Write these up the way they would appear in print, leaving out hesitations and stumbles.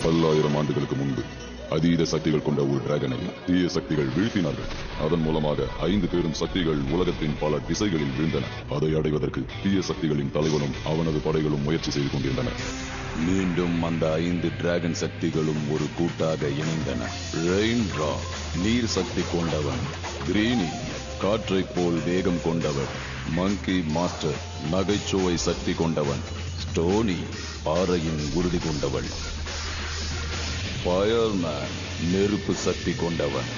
பல்லாயிரம் ஆண்டுகளுக்கு முன்பு அதீத சக்திகள் கொண்ட ஒரு டிராகனை தீய சக்திகள் வீழ்த்தினார்கள். அதன் மூலமாக 5 பெரும் சக்திகள் உலகத்தின் பல திசைகளில் வீழ்ந்தன. அதை அடைவதற்கு தீய சக்திகளின் தலைவனும் அவனது படைகளும் முயற்சி செய்து கொண்டிருந்தன. மீண்டும் அந்த 5 டிராகன் சக்திகளும் ஒரு கூட்டாக இணைந்தன. ரெயின்ட்ரா நீர் சக்தி கொண்டவன், கிரீனி காற்றை போல் வேகம் கொண்டவன், மங்கி மாஸ்டர் நகைச்சுவை சக்தி கொண்டவன், ஸ்டோனி பாறையின் உறுதி கொண்டவள், ஃபயர்மேன் நெருப்பு சக்தி கொண்டவன்.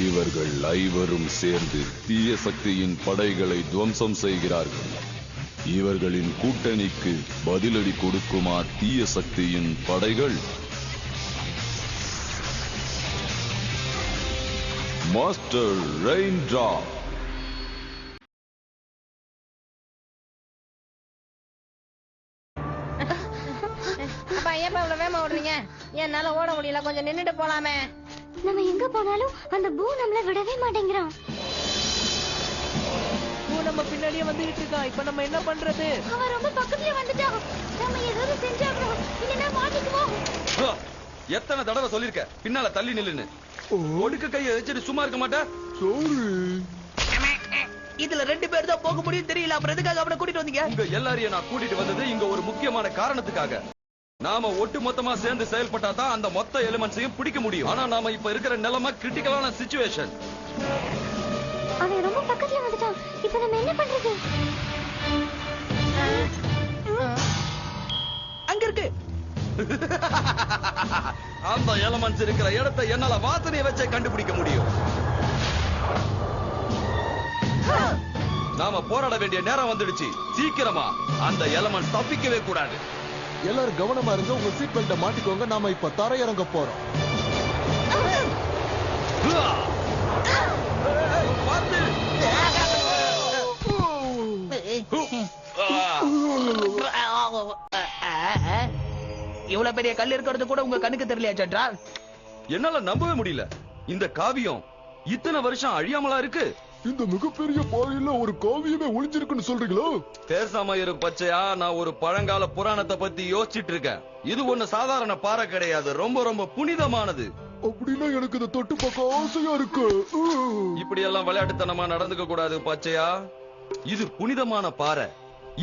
இவர்கள் ஐவரும் சேர்ந்து தீய சக்தியின் படைகளை துவம்சம் செய்கிறார்கள். இவர்களின் கூட்டணிக்கு பதிலடி கொடுக்குமா தீய சக்தியின் படைகள்? மாஸ்டர் ரெயின்ட்ரா. என்னால ஓட முடியல, கொஞ்சம் நின்னுட்டு போலாமே. நம்ம எங்க போனாலும் அந்த பூ நம்மள விடவே மாட்டேங்கிறான். பூ நம்ம பின்னாடியே வந்துட்டு இருக்கா. இப்ப நம்ம என்ன பண்றது? அவன் ரொம்ப பக்கத்துல வந்துட்டான். நம்ம ஏதாவது செஞ்சாகணும், இல்லனா மாட்டிக்குவோம். எத்தனை தடவை சொல்லிருக்க பின்னால தள்ளி நில்லுன்னு. ஒடுக்க கையை வச்சுட்டு சும்மா இருக்க மாட்டா? இதுல 2 பேர் தான் போக முடியும் தெரியல. அப்புறம் எதுக்காக அவனை கூட்டிட்டு வந்தீங்க? உங்க எல்லாரையும் நான் கூட்டிட்டு வந்தது இங்க ஒரு முக்கியமான காரணத்துக்காக. நாம ஒட்டு மொத்தமா சேர்ந்து செயல்பட்டா தான் அந்த மொத்த எலிமெண்ட்ஸையும் பிடிக்க முடியும். ஆனா நாம இப்ப இருக்கிற நிலைமை கிரிட்டிக்கலான சிச்சுவேஷன். அவன் ரொம்ப பக்கத்துல வந்துட்டான். இப்போ நம்ம என்ன பண்றது? அங்க இருக்கு. அந்த எலிமெண்ட்ஸ் இருக்கிற இடத்தை என்னால வாசனையை வச்சே கண்டுபிடிக்க முடியும். நாம போராட வேண்டிய நேரம் வந்துடுச்சு. சீக்கிரமா அந்த எலிமெண்ட்ஸ் தப்பிக்கவே கூடாது. எல்லாரும் கவனமா இருங்க. உங்க சீட் பெல்ட்ட மாட்டிக்கோங்க. நாம இப்ப தரையிறங்க போறோம். இவ்வளவு பெரிய கல் இருக்கிறது கூட உங்க கண்ணுக்கு தெரியலையா சென்றால்? என்னால நம்பவே முடியல. இந்த காவியம் இத்தனை வருஷம் அழியாமலா இருக்கு. இந்த மிகப்பெரிய பாறையில ஒரு காவியமே ஒளிஞ்சிருக்குன்னு சொல்றீங்களா? பேசாம இரு பச்சையா. நான் ஒரு பழங்கால புராணத்தை பத்தி யோசிச்சுட்டு இருக்கேன். இது ஒண்ணு சாதாரண பாறை கிடையாது, ரொம்ப ரொம்ப புனிதமானது. அப்படின்னா எனக்கு இதை தொட்டு பார்க்க ஆசையா இருக்கு. இப்படி எல்லாம் விளையாட்டுத்தனமா நடந்துக்க கூடாது பச்சையா. இது புனிதமான பாறை.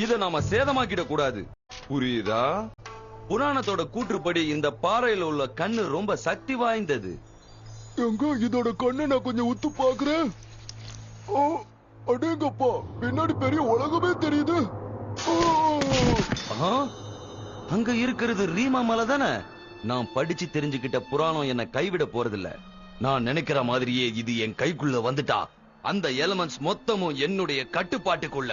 இத நாம சேதமாக்கிட கூடாது, புரியுதா? புராணத்தோட கூற்றுப்படி இந்த பாறையில உள்ள கண்ணு ரொம்ப சக்தி வாய்ந்தது. எங்க இதோட கண்ணை நான் கொஞ்சம் உத்து பாக்குறேன். அடேங்கப்பா, பின்னாடி பெரிய உலகமே தெரியுது. அங்க இருக்கிறது ரீமா மலை தானே? நான் படிச்சு தெரிஞ்சுக்கிட்ட புராணம் என்ன கைவிட போறதில்ல. நான் நினைக்கிற மாதிரியே இது என் கைக்குள்ள வந்துட்டா அந்த எலிமெண்ட்ஸ் மொத்தமும் என்னுடைய கட்டுப்பாட்டுக்குள்ள.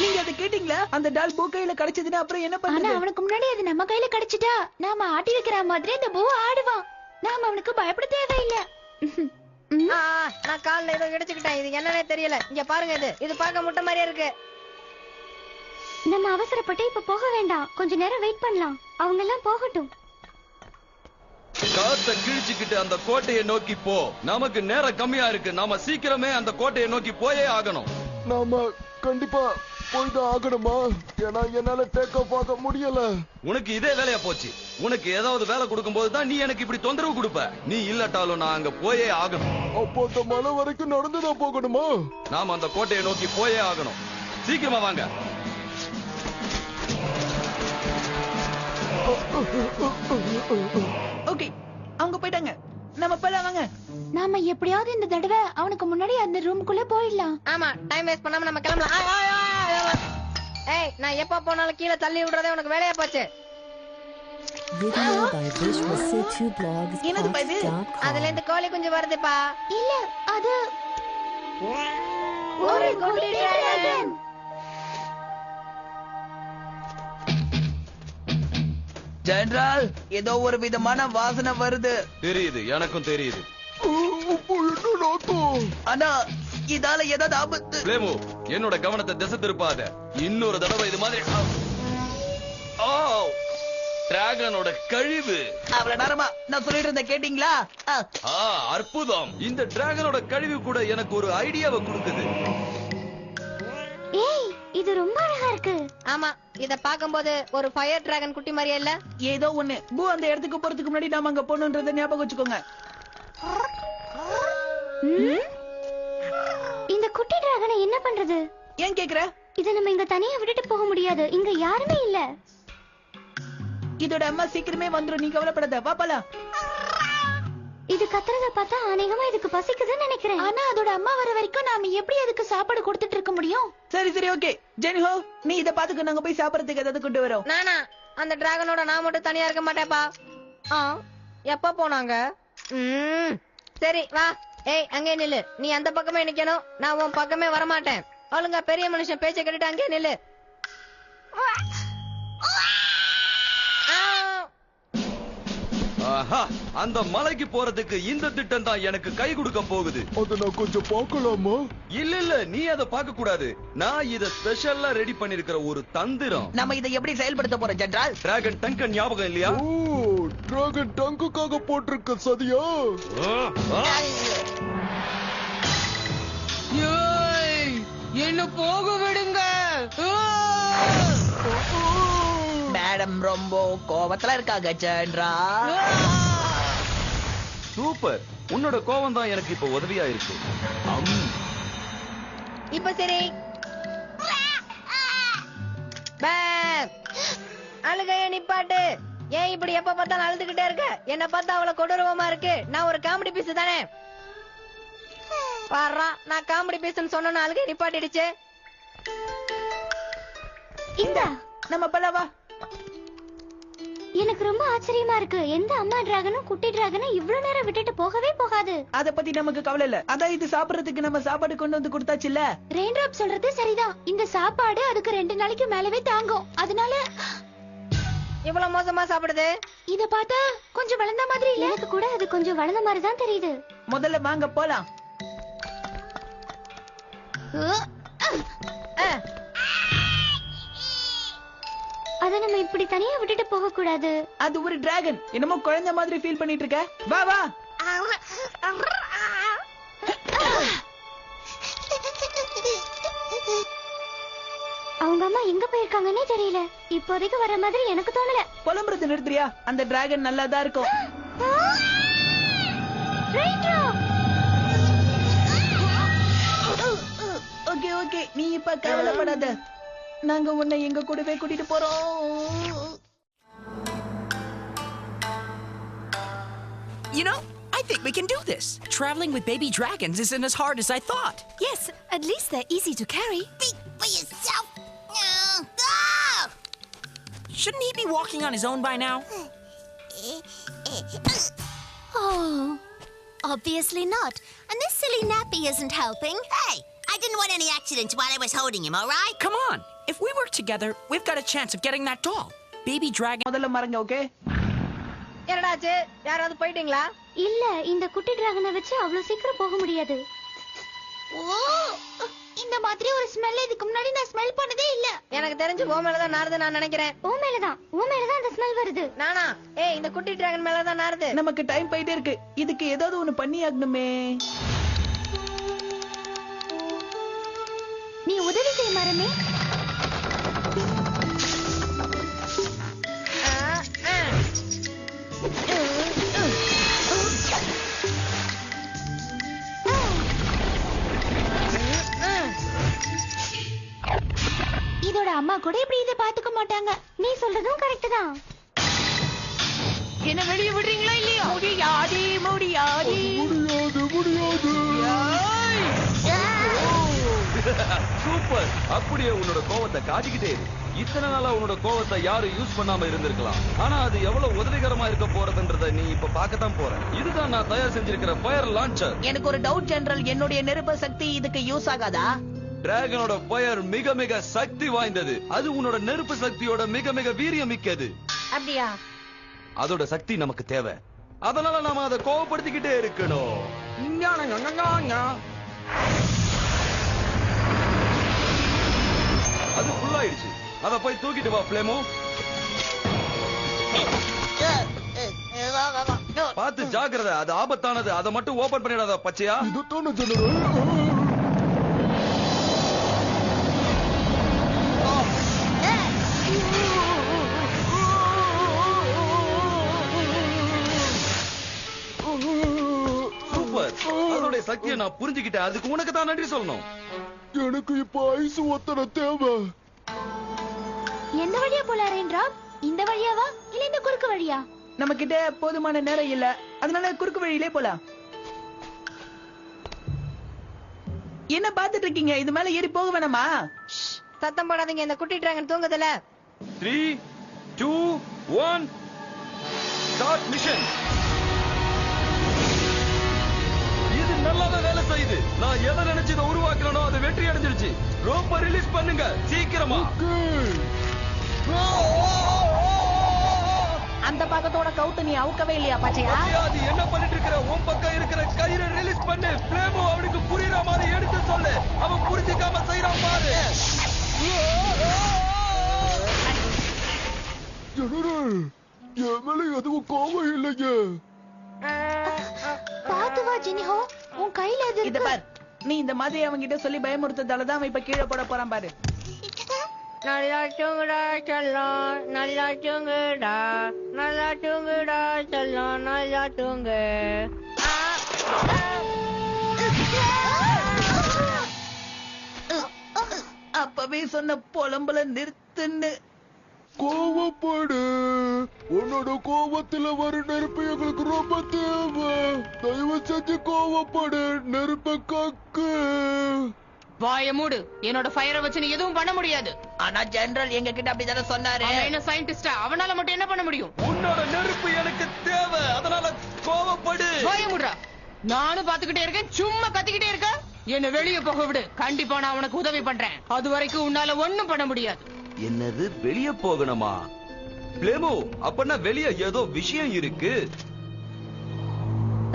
நீங்க அதை கேட்டீங்களா? அந்த டால் பூ கையில கிடைச்சதுன்னா அப்புறம் என்ன ஆனா பண்ண? அவனுக்கு முன்னாடி அது நம்ம கையில கிடைச்சிட்டா நாம ஆட்டி வைக்கிற மாதிரி அந்த பூ ஆடுவான். நாம அவனுக்கு பயப்பட தேவையில்லை. நான் கால்ல ஏதோ இடிச்சுக்கிட்டேன். இது என்னன்னே தெரியல. இங்க பாருங்க, இது பார்க்க முட்டை மாதிரியே இருக்கு. நம்ம அவசரப்பட்டு இப்ப போக வேண்டாம். கொஞ்ச நேரம் வெயிட் பண்ணலாம். அவங்க எல்லாம் போகட்டும். காத்த கிழிச்சுக்கிட்டு அந்த கோட்டையை நோக்கி போ. நமக்கு நேரம் கம்மியா இருக்கு. நாம சீக்கிரமே அந்த கோட்டையை நோக்கி போயே ஆகணும். நாம கண்டிப்பா போய்தான் ஆகணுமா? ஏன்னா என்னால டேக் ஆஃப் ஆக முடியல. உனக்கு இதே வேலையா போச்சு. உனக்கு ஏதாவது வேலை கொடுக்கும் போதுதான் நீ எனக்கு இப்படி தொந்தரவு கொடுப்ப. நீ இல்லட்டாலும் நான் அங்க போயே ஆகணும். அப்போ அந்த மலை வரைக்கும் நடந்துதான் போகணுமா? நாம அந்த கோட்டையை நோக்கி போயே ஆகணும். சீக்கிரமா வாங்க. ஓகே, அவங்க போயிட்டாங்க. நம்ம போலாம் வாங்க. நாம எப்படியாவது இந்த தடவை அவனுக்கு முன்னாடி அந்த ரூமுக்குள்ள போயிடலாம். ஆமா, டைம் வேஸ்ட் பண்ணாம நம்ம கிளம்பலாம். ஏய், நான் எப்ப போனாலும் கீழே தள்ளி விடுறதே உனக்கு வேலையா போச்சு. அதுல இருந்து கோழி குஞ்சு வருதுப்பா. இல்ல, அது ஒரு குட்டி டிராகன். ஜெனரல், ஏதோ ஒரு விதமான வாசனை வருது. தெரியுது, எனக்கும் தெரியுது. ஆனா இதால ஏதாவது ஆபத்து? பிளேமோ, என்னோட கவனத்தை திசை திருப்பாத. இன்னொரு தடவை இது மாதிரி. டிராகனோட கழிவு. அவ்வளவு நேரமா நான் சொல்லிட்டு இருந்த கேட்டீங்களா? அற்புதம். இந்த டிராகனோட கழிவு கூட எனக்கு ஒரு ஐடியாவை கொடுக்குது. ஏய், இது ரொம்ப அழகா இருக்கு. ஆமா, இத பாக்கும்போது ஒரு ஃபயர் டிராகன் குட்டி மாதிரியே இல்ல? ஏதோ ஒண்ணு. பூ அந்த இடத்துக்கு போறதுக்கு முன்னாடி நாம அங்க போகணுன்றத ஞாபகம் வச்சுக்கோங்க. இந்த குட்டி டிராகனை என்ன பண்றது? ஏன் கேக்குற? இத நம்ம இங்க தனியா விட்டுட்டு போக முடியாது. இங்க யாருமே இல்ல. இதோட அம்மா சீக்கிரமே வந்துரும், நீ கவலைப்படாத. வா போலாம். இது கத்துறத பார்த்தா அநேகமா இதுக்கு பசிக்குதுன்னு நினைக்கிறேன். ஆனா அதோட அம்மா வர வரைக்கும் நாம எப்படி அதுக்கு சாப்பாடு கொடுத்துட்டு இருக்க முடியும்? சரி சரி, ஓகே. ஜெனிஹோ, நீ இத பாத்துக்க, நாங்க போய் சாப்பிடறதுக்கு ஏதாவது கொண்டு வரோம். நானா அந்த டிராகனோட நான் மட்டும் தனியா இருக்க மாட்டேப்பா. எப்ப போனாங்க? சரி வா. ஏய், அங்கே நில்லு. நீ அந்த பக்கமே நிக்கணும், நான் உன் பக்கமே வரமாட்டேன். ஒழுங்கா பெரிய மனுஷன் பேச்ச கேட்டுட்டு அங்கே நில்லு. ஆஹா, அந்த மலைக்கு போறதுக்கு இந்த திட்டம் தான் எனக்கு கை கொடுக்க போகுது. அத நான் கொஞ்சம் பார்க்கலாமா? இல்ல நீ அதை பார்க்க கூடாது. நான் இத ஸ்பெஷலா ரெடி பண்ணிருக்கிற ஒரு தந்திரம். நம்ம இதை எப்படி செயல்படுத்த போறோம் ஜெனரல்? டிராகன் டங்கன் ஞாபகம் இல்லையா? ஓ, டிராகன் டங்குக்காக போட்டிருக்க சதியா? என்ன போக விடுங்க. மேடம் ரொம்ப கோவத்துல இருக்காங்க ஜெனரல். சூப்பர், உன்னோட கோவம் தான் எனக்கு இப்ப உதவியா இருக்கு. இப்ப சரி. அழுகைய நிப்பாட்டு. ஏன் இப்படி எப்ப பார்த்தாலும் அழுதுகிட்டே இருக்க? என்ன பார்த்தா அவ்வளவு கொடூரமா இருக்கு? நான் ஒரு காமெடி பீஸ் தானே. வர்றா, நான் காமெடி பீஸ்னு சொன்ன அழுகை நிப்பாட்டிடுச்சு. இந்த நம்ம போலாம், வா. எனக்கு ரொம்ப ஆச்சரியமா இருக்கு. எந்த அம்மா டிராகனும் குட்டி டிராகனும் இவ்வளவு நேரம் விட்டுட்டு போகவே போகாது. அத பத்தி நமக்கு கவலை இல்ல. அதான் இது சாப்பிடறதுக்கு நம்ம சாப்பாடு கொண்டு வந்து கொடுத்தாச்சுல்ல. ரெயின்ட்ராப் சொல்றது சரிதான். இந்த சாப்பாடு அதுக்கு 2 நாளைக்கு மேலவே தாங்கும். அதனால இவ்வளவு மோசமா சாப்பிடுது. இத பார்த்தா கொஞ்சம் வளர்ந்த மாதிரி இல்ல? எனக்கு கூட அது கொஞ்சம் வளர்ந்த மாதிரி தான் தெரியுது. முதல்ல வாங்க போலாம். அத நம்ம இப்படி தனியா விட்டுட்டு போக கூடாது. அது ஒரு டிராகன். என்னமோ குழந்தை மாதிரி ஃபீல் பண்ணிட்டு இருக்க. வா வா. அவங்க அம்மா எங்க போயிருக்காங்கன்னே தெரியல. இப்போதைக்கு வர மாதிரி எனக்கு தோணல. புலம்புறது நிறுத்துறியா? அந்த டிராகன் நல்லா தான் இருக்கும். ஓகே ஓகே, நீ இப்ப கவலைப்படாத. நாங்க உன்னை எங்க கூடவே கூட்டிட்டு போறோம். You know, I think we can do this. Traveling with baby dragons isn't as hard as I thought. Yes, at least they're easy to carry. Speak for yourself. Shouldn't he be walking on his own by now? Oh, obviously not. And this silly nappy isn't helping. Hey, I didn't want any accidents while I was holding him, all right? Come on. If we work together, we've got a chance of getting that doll. Baby dragon. முதல்ல மறங்க. Okay, என்னடாச்சு? யாராவது போயிட்டீங்களா? இல்ல, இந்த குட்டி டிராகனை வச்சு அவ்வளவு சீக்கிரம் போக முடியாது. இந்த மாதிரி ஒரு ஸ்மெல் இதுக்கு முன்னாடி நான் ஸ்மெல் பண்ணதே இல்ல. எனக்கு தெரிஞ்சு ஓ மேலதான் நாறுது நான் நினைக்கிறேன். ஓ மேலதான் அந்த ஸ்மெல் வருது. நானா? ஏய், இந்த குட்டி டிராகன் மேலதான் நாறுது. நமக்கு டைம் போயிட்டே இருக்கு. இதுக்கு ஏதாவது ஒண்ணு பண்ணி ஆகணுமே. நீ உதவி செய் மரமே. இதோட அம்மா கூட இப்படி இதை பாத்துக்க மாட்டாங்க. நீ சொல்றதும் கரெக்ட் தான். என்ன வெளிய விடுறீங்களா இல்லையா? முடியாது முடியாது முடியாது. சூப்பர், அப்படியே உன்னோட கோவத்தை காட்டிக்கிட்டே இரு. இத்தனை நாளா உன்னோட கோவத்தை யாரும் யூஸ் பண்ணாம இருந்திருக்கலாம். ஆனா அது எவ்வளவு உதவிகரமா இருக்க போறதுன்றத நீ இப்ப பார்க்கத்தான் போற. இதுதான் நான் தயார் செஞ்சிருக்கிற ஃபயர் லான்ச்சர். எனக்கு ஒரு டவுட் ஜெனரல். என்னுடைய நெருப்பு சக்தி இதுக்கு யூஸ் ஆகாதா? டிராகனோட ஃபயர் மிக மிக சக்தி வாய்ந்தது. அது உன்னோட நெருப்பு சக்தியோட மிக மிக வீரியம் மிக்கது. அப்படியா? அதோட சக்தி நமக்கு தேவை. அதனால நாம அதை கோவப்படுத்திக்கிட்டே இருக்கணும். அது ஃபுல் ஆயிடுச்சு. அத போய் தூக்கிட்டு வா ஃப்ளேமோ. பார்த்து ஜாக்கிரதை, அது ஆபத்தானது. அதை மட்டும் ஓபன் பண்ணிடாத பச்சையா. இதுதான ஜெனரல். சக்தியை நான் புரிஞ்சுக்கிட்டேன். அதுக்கு உனக்கு தான் நன்றி சொல்லணும். எனக்கு இப்ப ஐஸ் ஒத்தனை தேவை. எந்த வழியா போலாம் ரெயின்ட்ரா? இந்த வழியாவா இல்ல இந்த குறுக்கு வழியா? நம்ம கிட்ட போதுமான நேரம் இல்ல, அதனால குறுக்கு வழியிலே போலாம். என்ன பாத்துட்டு இருக்கீங்க? இது மேல ஏறி போக வேணாமா? சத்தம் போடாதீங்க, இந்த குட்டி டிராகன் தூங்குதுல. 3, 2, 1 start mission. இது நல்லாவே வேலை செய்யுது. நான் எதை நினைச்சு இதை உருவாக்குறேனோ அது வெற்றி அடைஞ்சிருச்சு. ரொம்ப ரிலீஸ் பண்ணுங்க சீக்கிரமா. அந்த பக்கத்தோட கவுத்து நீ அவுக்கவே இல்லையா பச்சையா? அது என்ன பண்ணிட்டு இருக்கிற? உன் பக்கம் இருக்கிற கயிறை ரிலீஸ் பண்ணு. ஃப்ளேமோ அவனுக்கு புரியுற மாதிரி எடுத்து சொல்லு. அவன் புரிஞ்சிக்காம செய்யறான் பாரு. ஜெனரல், என் மேல எதுவும் கோவம் இல்லைங்க. பாத்து வா ஜினிஹோ, உன் கையில அது இத இருக்கு. பார், நீ இந்த மாதிரி அவங்க கிட்ட சொல்லி பயமுறுத்ததாலதான் அவன் இப்ப கீழே போட போறான் பாரு. நல்லா தூங்குடா செல்லம், நல்லா தூங்குடா, நல்லா தூங்குடா செல்லம், நல்லா தூங்கு. அப்பவே சொன்ன புலம்பல நிறுத்துன்னு. கோவப்படு. உன்னோட கோவத்துல வர நெருப்பு எங்களுக்கு ரொம்ப தேவை. தயவு செஞ்சு கோவப்படு. நெருப்ப கக்கு. வாய மூடு. என்னோட ஃபயரை வச்சு நீ எதுவும் பண்ண முடியாது. ஆனா ஜெனரல் எங்க கிட்ட அப்படிதானே சொன்னாரு. அவன் என்ன சயின்டிஸ்டா? அவனால மட்டும் என்ன பண்ண முடியும்? உன்னோட நெருப்பு எனக்கு தேவை. அதனால கோவப்படு. வாய மூடுறா. நானும் பாத்துக்கிட்டே இருக்கேன், சும்மா கத்திக்கிட்டே இருக்க. என்ன வெளியே போக விடு. கண்டிப்பா நான் உனக்கு உதவி பண்றேன். அது வரைக்கும் உன்னால ஒண்ணும் பண்ண முடியாது. என்னது வெளிய போகணுமா? ஃப்ளேமோ, அப்பனா வெளிய ஏதோ விஷயம் இருக்கு.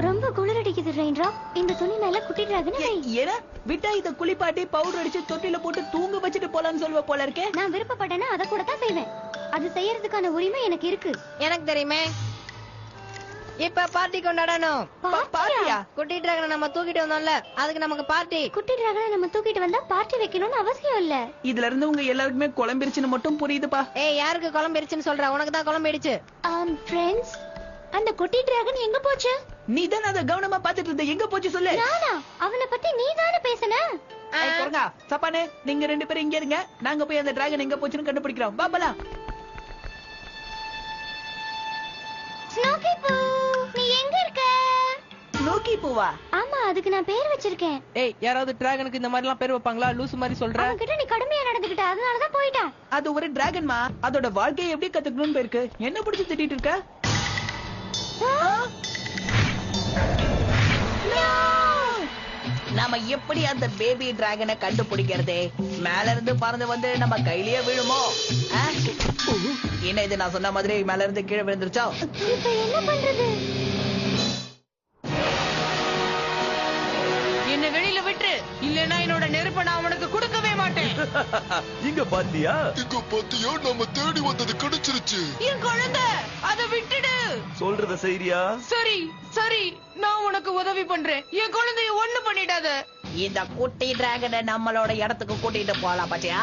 ரொம்ப குளிரடிக்குது ரெயின்ட்ரா. இந்த துணி மேல குட்டி டிராகன் வை. ஏன்னா விட்டா இத குளிப்பாட்டி பவுடர் அடிச்சு தொட்டில போட்டு தூங்க வச்சுட்டு போலான்னு சொல்லுவ போல இருக்கே. நான் விருப்பப்பட்டேன்னா அதை கூட தான் செய்வேன். அது செய்யறதுக்கான உரிமை எனக்கு இருக்கு. எனக்கு தெரியுமே. இப்ப பார்ட்டி கொண்டாடணும். பாத்தியா? குட்டி டிராகனை நம்ம தூக்கிட்டு வந்தோம்ல, அதுக்கு நமக்கு பார்ட்டி. குட்டி டிராகனை நம்ம தூக்கிட்டு வந்தா பார்ட்டி வைக்கணும்னு அவசியம் இல்ல. இதுல இருந்து உங்க எல்லாருக்குமே குழம்பிருச்சுன்னு மட்டும் புரியுதுப்பா. ஏய், யாருக்கு குழம்பிருச்சுன்னு சொல்ற? உனக்கு தான் குழம்பிடுச்சு. ஃப்ரெண்ட்ஸ், அந்த குட்டி டிராகன் எங்க போச்சு? நீ தானே அதை கவனமா பாத்துட்டு இருந்த. எங்க போச்சு சொல்லு. நானா? அவனை பத்தி நீ தானே பேசுன. சப்பானே, நீங்க 2 பேரும் இங்க இருங்க. நாங்க போய் அந்த டிராகன் எங்க போச்சுன்னு கண்டுபிடிக்கிறோம். பாப்பலா. ஸ்னோக்கி பூ, நீ எங்க இருக்க? ஸ்னோக்கி பூவா? ஆமா, அதுக்கு நான் பேர் வச்சிருக்கேன். ஏய், யாராவது டிராகனுக்கு இந்த மாதிரி எல்லாம் பேர் வைப்பாங்களா? லூசு மாதிரி சொல்ற. அவன் கிட்ட நீ கடுமையா நடந்துக்கிட்ட, அதனாலதான் போயிட்டான். அது ஒரு டிராகன்மா. அதோட வாழ்க்கையை எப்படி கத்துக்கணும்னு போயிருக்கு. என்ன பிடிச்சு திட்டிட்டு இருக்க? நாம எப்படி அந்த பேபி டிராகனை கண்டுபிடிக்கிறது? மேல இருந்து பறந்து வந்து நம்ம கையிலேயே விழுமோ? என்ன இது நான் சொன்ன மாதிரி மேல இருந்து கீழே விழுந்துருச்சோ? இப்ப என்ன பண்றது? என்ன வெளியில விட்டு, இல்லன்னா என்னோட நெருப்பை நான் உனக்கு கொடுக்கவே மாட்டேன். இங்க பாத்தியா? இங்க பாத்தியா? நம்ம தேடி வந்தது கிடைச்சிருச்சு. என் குழந்தை, அதை விட்டுடு. சொல்றத செய்றியா? சரி சரி, நான் உனக்கு உதவி பண்றேன். என் குழந்தைய ஒண்ணு பண்ணிடாத. இந்த குட்டி டிராகனை நம்மளோட இடத்துக்கு கூட்டிட்டு போலாம் பாத்தியா?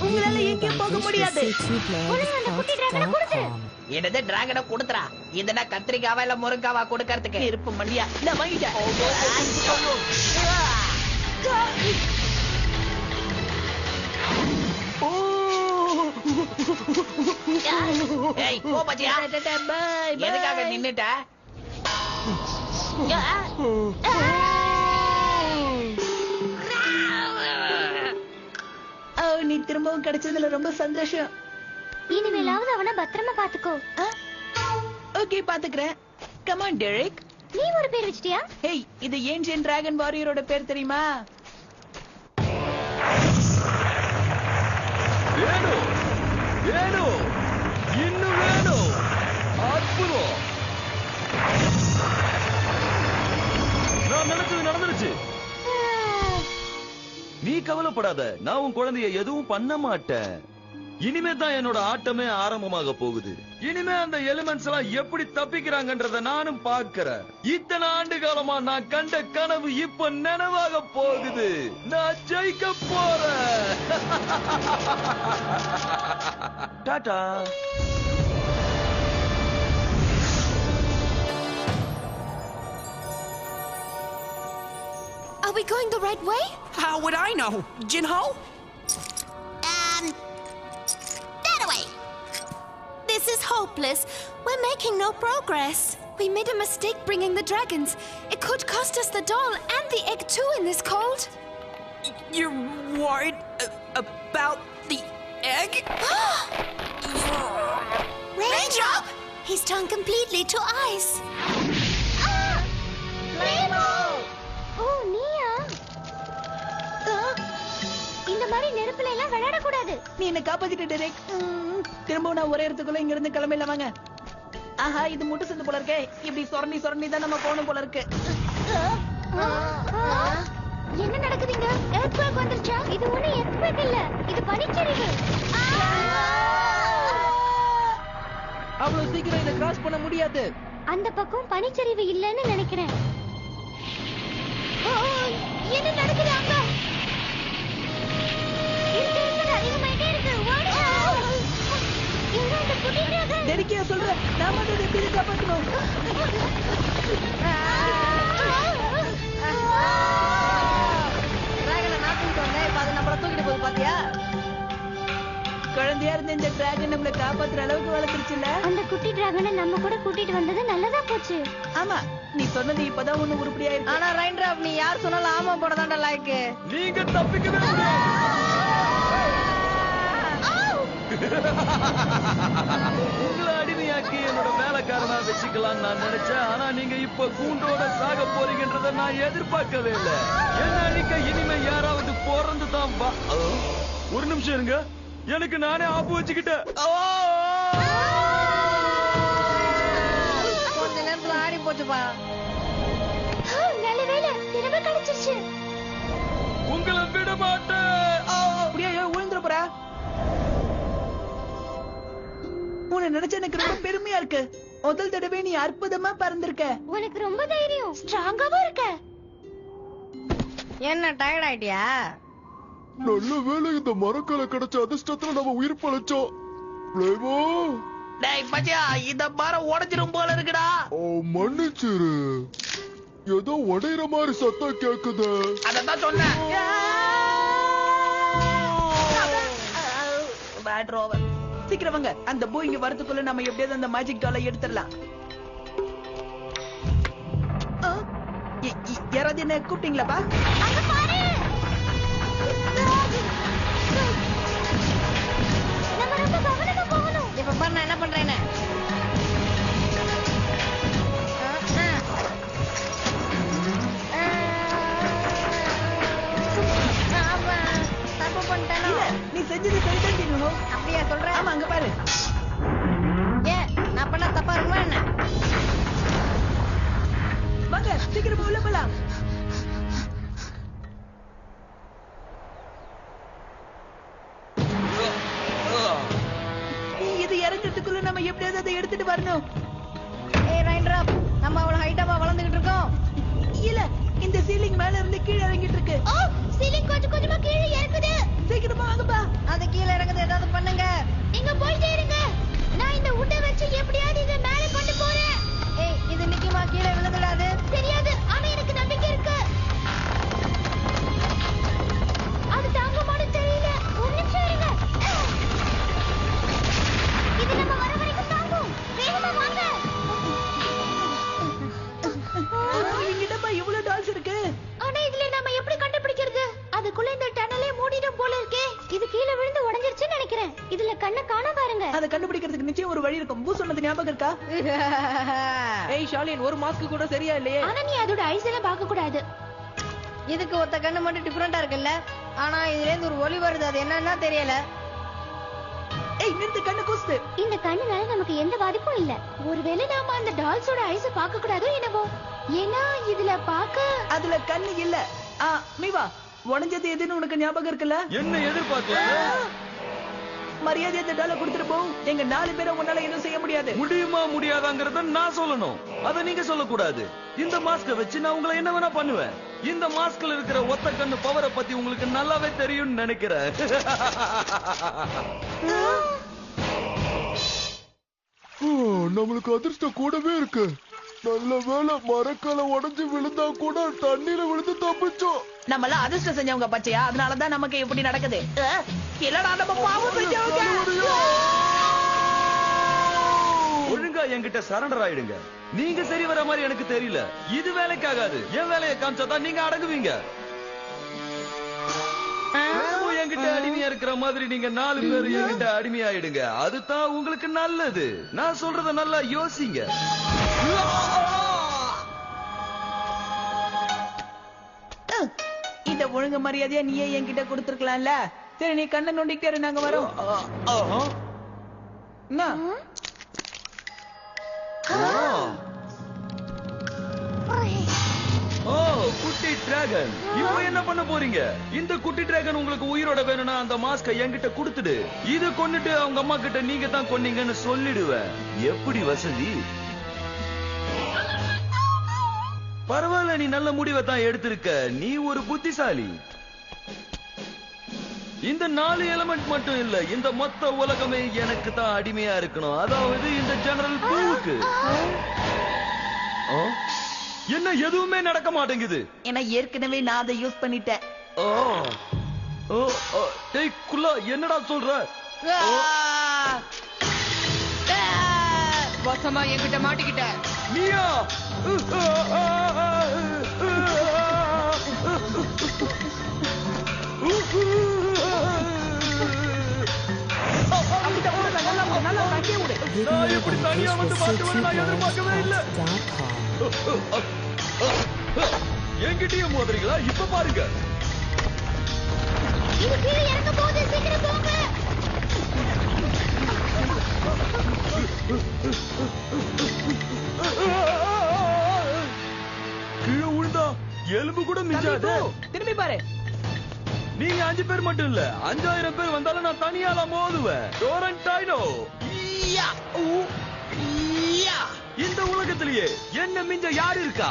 உங்களால எங்கேயும் போக முடியாது. அந்த குட்டி டிராகனை கொடுத்து. என்னது டிராகனை கொடுத்துறா? இதுனா கத்திரிக்காவா இல்ல முருங்காவா கொடுக்கறதுக்கு? இருப்பு மணியா? நான் வாங்கிட்டேன். ஏய், போ பாத்தியா? எதுக்காக நின்னுட்ட? நீ திரும்பவும் கிடைச்சதுல ரொம்ப சந்தோஷம். இனிமேலாவது அவனை பத்திரமா பாத்துக்கோ. ஓகே, பாத்துக்கிறேன். Come on Derek. நீ ஒரு பேர் வச்சிட்டியா? ஹேய், இது ஏன்ஷியன்ட் டிராகன் வாரியரோட பேர் தெரியுமா? வேணும் வேணும் இன்னும் வேணும். அற்புதம். நான் நினைச்சது நடந்துருச்சு. நீ கவலைப்படாத. நான் உன் குழந்தைய எதுவும் பண்ண மாட்டேன். இனிமே தான் என்னோட ஆட்டமே ஆரம்பமாக போகுது. இனிமே அந்த எலிமெண்ட்ஸ் எல்லாம் எப்படி தப்பிக்கிறாங்கன்றத நானும் பார்க்கிறேன். இத்தனை ஆண்டு காலமா நான் கண்ட கனவு இப்ப நினைவாக போகுது. நான் ஜெயிக்க போறேன். Tata. we going the right way? How would I know? Jinho? That away. This is hopeless. We're making no progress. We made a mistake bringing the dragons. It could cost us the doll and the egg too in this cold. You're worried about the egg? Raindrop! He's turned completely to ice. ஓ நீயா? இந்த மாதிரி நெருப்புல எல்லாம் விளையாட கூடாது. நீ என்ன காப்பாத்திட்ட Derek. திரும்ப நான் ஒரே இடத்துக்குள்ள இங்க இருந்து கிளம்பிடல வாங்க. ஆஹா இது முட்டு சந்து போல இருக்கே. இப்படி சொரண்டி தான் நம்ம போகணும் போல இருக்கு. என்ன நடக்குதுங்க? எர்த்குவேக் வந்துருச்சா? இது ஒண்ணு எர்த்குவேக் இல்ல. இது பனிச்சரிவு. அவ்வளவு சீக்கிரம் இதை கிராஸ் பண்ண முடியாது. அந்த பக்கம் பனிச்சரிவு இல்லன்னு நினைக்கிறேன். என்ன நடக்குது அங்க? இருக்கிறது அதிகமாயிட்டே இருக்கு. ஓடுங்க. எங்க அந்த குட்டி டிராகன்? டெரெக்கியா சொல்ற. நாம அதை எப்படி காப்பாத்தணும்? டிராகனை நாட்டுக்கு வந்தேன். இப்ப அது நம்மள தூக்கிட்டு போகுது பாத்தியா? குழந்தையா இருந்த இந்த டிராகன் நம்மள காப்பாத்துற அளவுக்கு வளர்ந்துருச்சுல்ல. அந்த குட்டி டிராகனை நம்ம கூட கூட்டிட்டு வந்தது நல்லதா போச்சு. ஆமா நீ சொன்னது இப்பதான் ஒண்ணு உருப்படியா இருக்கு. ஆனா ரெயின்ட்ராப் நீ யார் சொன்னாலும் ஆமா போடதான்டா லாய்க்கு. நீங்க தப்பிக்கவே முடியாது. உங்களை அடிமையாக்கி என்னோட வேலைக்காரனா வச்சுக்கலாம் நான் நினைச்சேன். ஆனா நீங்க இப்ப கூண்டோட சாக போறீங்கன்றத நான் எதிர்பார்க்கவே இல்லை. என்ன அடிக்க இனிமே யாராவது பிறந்து தான் ஒரு நிமிஷம் இருங்க. எனக்கு நானே ஆப்பு வச்சுக்கிட்டேன். கொஞ்ச நேரத்துல ஆடி போச்சுப்பா. நல்ல வேளை திரும்ப கிடைச்சிருச்சு. உங்களை விட மாட்டேன். அப்படியே விழுந்துற போறா. உன்னை நினைச்ச எனக்கு ரொம்ப பெருமையா இருக்கு. முதல் தடவை நீ அற்புதமா பறந்திருக்க. உனக்கு ரொம்ப தைரியம். ஸ்ட்ராங்காவும் இருக்க. என்ன டயர்ட் ஆயிட்டியா? நல்ல வேளை இந்த மரக்கலை கிடைச்ச அதிர்ஷ்டத்துல நம்ம உயிர் பழைச்சோம். டேய் பச்சா இந்த மரம் உடைஞ்சிரும் போல இருக்குடா. ஓ மன்னிச்சிரு. ஏதோ உடையிற மாதிரி சத்தம் கேக்குது. அதான் சொன்னேன். Bad rover. சீக்கிரம் வாங்க. அந்த பூ இங்க வரதுக்குள்ள நம்ம எப்படியாவது அந்த மேஜிக் டாலை எடுத்துடலாம். யாராவது என்ன கூப்பிட்டீங்களாப்பா? அங்க பாரு. நம்ம ரொம்ப கவனமா போகணும். இப்ப பாரு நான் என்ன பண்றேன்னு. தப்பு பண்ணிட்டேனோ? நீ செஞ்சது சரிதான் செய்யணும். அப்படியா சொல்ற? ஆமா அங்க பாரு. ஏன் நான் பண்ண தப்பா இருக்குமா என்ன? வாங்க சீக்கிரமா உள்ள போலாம். இது இறங்கிறதுக்குள்ள நம்ம எப்படியாவது அதை எடுத்துட்டு வரணும். ஏய் ரெயின்ட்ராப் நம்ம அவ்வளவு ஹைட்டாவா வளர்ந்துகிட்டு இருக்கோம். இல்ல இந்த சீலிங் மேல இருந்து கீழே இறங்கிட்டு இருக்கு. சீலிங் கொஞ்சமா கீழே இறங்குது. சீக்கிரமா வாங்கப்பா. அது கீழே இறங்குது. ஏதாவது பண்ணுங்க. நீங்க போயிட்டே இருங்க. நான் இந்த உட்டை வச்சு எப்படியாவது இதை மேலே கொண்டு போறேன். ஏய் இது நிக்குமா? கீழே விழுந்துடாது. தெரியாது ஆனா எனக்கு நம்பிக்கை இருக்கு. அது தாங்குமான்னு தெரியல. ஒரு நிமிஷம் இருங்க. இது நம்ம வர வரைக்கும் தாங்கும். வேகமா வாங்க. இங்கிட்டப்பா இவ்வளவு டால்ஸ் இருக்கு. ஆனா இதுல நம்ம எப்படி கண்டுபிடிக்கிறது? அதுக்குள்ள இந்த டனலே மூடிடும் போல இருக்கே. இது கீழே விழுந்து உடைஞ்சிருச்சுன்னு நினைக்கிறேன். இதுல கண்ணை காண பாருங்க. அதை கண்டுபிடிக்கிறதுக்கு நிச்சயம் ஒரு வழி இருக்கும். பூ சொன்னது ஞாபகம் இருக்கா? ஏய் ஷாலின் ஒரு மாஸ்க் கூட சரியா இல்லையே. ஆனா நீ அதோட ஐஸ் எல்லாம் பார்க்க கூடாது. இதுக்கு ஒத்த கண்ணு மட்டும் டிஃபரெண்டா இருக்குல்ல. ஆனா இதுல இருந்து ஒரு ஒளி வருது. அது என்னன்னா தெரியல. ஏய் நிறுத்து. கண்ணு கூசுது. இந்த கண்ணுனால நமக்கு எந்த பாதிப்பும் இல்ல. ஒருவேளை நாம அந்த டால்ஸோட ஐஸ பார்க்க கூடாதோ என்னவோ. ஏன்னா இதுல அதுல கண்ணு இல்ல. மீவா உடைஞ்சது எதுன்னு உனக்கு ஞாபகம் இருக்குல்ல? என்ன எதிர்பார்க்க? மரியாதை இந்த டாலை கொடுத்துட்டு போ. எங்க 4 பேரை உன்னால என்ன செய்ய முடியாது. முடியுமா முடியாதாங்கிறத நான் சொல்லணும். அத நீங்க சொல்லக்கூடாது. இந்த மாஸ்க வச்சு நான் உங்களை என்ன வேணா பண்ணுவேன். இந்த மாஸ்க்ல இருக்கிற ஒத்த கண்ணு பவரை பத்தி உங்களுக்கு நல்லாவே தெரியும்னு நினைக்கிறேன். நம்மளுக்கு அதிர்ஷ்டம் கூடவே இருக்கு. நல்ல வேளை மரக்கால உடைஞ்சு விழுந்தா கூட தண்ணீர விழுந்து தப்பிச்சோம். நம்மளாம் அதிர்ஷ்டம் செஞ்சவங்க பச்சையா, அதனாலதான் நமக்கு இப்படி நடக்குது. இல்லடா நம்ம பாவம் செஞ்சவங்க. ஒழுங்கா என்கிட்ட சரண்டர் ஆயிடுங்க. நீங்க சரி வர மாதிரி எனக்கு தெரியல. இது வேலைக்காகாது. என் வேலையை காமிச்சாதான் நீங்க அடங்குவீங்க. என்கிட்ட அடிமையா இருக்கிற மாதிரி நீங்க 4 பேர் என்கிட்ட அடிமையாயிடுங்க. அதுதான் உங்களுக்கு நல்லது. நான் சொல்றத நல்லா யோசிங்க. இந்த ஒழுங்கு மரியாதையா நீயே என்கிட்ட கொடுத்துருக்கலாம்ல. சரி நீ கண்ணை நோண்டிக்கிட்டே இரு, நாங்க வரோம். என்ன? ஓ, குட்டி டிராகன். இப்போ என்ன பண்ண போறீங்க? இந்த குட்டி டிராகன் உங்களுக்கு உயிரோட வேணும்னா அந்த மாஸ்கை என்கிட்ட கொடுத்துடு. இது கொன்னுட்டு அவங்க அம்மா கிட்ட நீங்க தான் கொன்னீங்கன்னு சொல்லிடுவேன். எப்படி வசதி? பரவாயில்ல, நீ நல்ல முடிவை தான் எடுத்திருக்க. நீ ஒரு புத்திசாலி. இந்த 4 எலிமெண்ட் மட்டும் இல்ல, இந்த மொத்த உலகமே எனக்கு தான் அடிமையா இருக்கணும். அதாவது இந்த ஜெனரல் பூவுக்கு. என்ன எதுவுமே நடக்க மாட்டேங்குது? ஏன்னா ஏற்கனவே நான் அதை யூஸ் பண்ணிட்டேன். டேய் குல்லா, என்னடா சொல்ற? வசமா என்கிட்ட மாட்டிக்கிட்ட. நீயா? நான் இப்படி தனியா வந்து பார்த்து நான் எதிர்பார்க்கவே இல்ல. என்கிட்டயும் மோதுறீங்களா? இப்ப பாருங்க. இது கீழே இறங்க போகுது, சீக்கிரம் போங்க. கீழே விழுந்தா எலும்பு கூட மிஞ்சாது. திரும்பி பாரு. நீங்க 5 பேர் மட்டும் இல்ல, 5000 பேர் வந்தாலும் நான் தனியால மோதுவேன். டோரன்டைனோ. இந்த உலகத்திலேயே என்ன மிஞ்ச யாரு இருக்கா?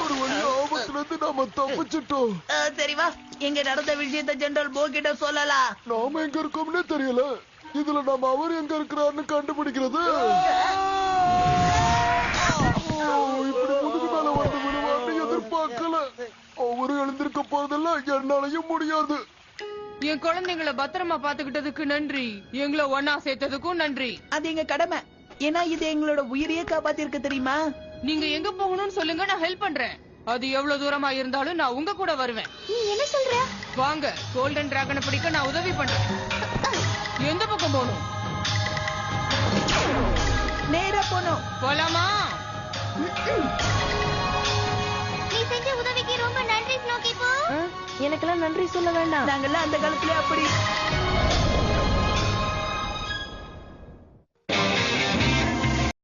ஒரு வழி ஆபத்துல இருந்து நாம தப்பிச்சிட்டோம். சரி வா, எங்க நடந்த விஷயத்தை ஜெனரல் போ கிட்ட சொல்லலாம். நாம எங்க இருக்கோம்னே தெரியல. இதுல நாம அவர் எங்க இருக்கிறாருன்னு கண்டுபிடிக்கிறது. இப்படி முதுகு மேல வந்து விழுவான்னு எதிர்பார்க்கல. அவரு எழுந்திருக்க போறதெல்லாம் என்னாலையும் முடியாது. என் குழந்தைங்களை பத்திரமா பாத்துக்கிட்டதுக்கு நன்றி. எங்களை ஒன்னா சேர்த்ததுக்கும் நன்றி. அது எங்க கடமை. ஏன்னா இது எங்களோட உயிரையே காப்பாத்தி இருக்கு தெரியுமா? நீங்க எங்க போகணும்னு சொல்லுங்க, நான் ஹெல்ப் பண்றேன். அது எவ்வளவு தூரமா இருந்தாலும் நான் உங்க கூட வருவேன். நீ என்ன சொல்ற? வாங்க, கோல்டன் டிராகனை பிடிக்க நான் உதவி பண்றேன். எந்த பக்கம் போகணும்? நேரா போனோம். போலாமா? நீ செஞ்ச உதவிக்கு ரொம்ப நன்றி ஸ்னோக்கி போ. எனக்கெல்லாம் நன்றி சொல்ல வேண்டாம். நாங்கெல்லாம் அந்த காலத்துல அப்படி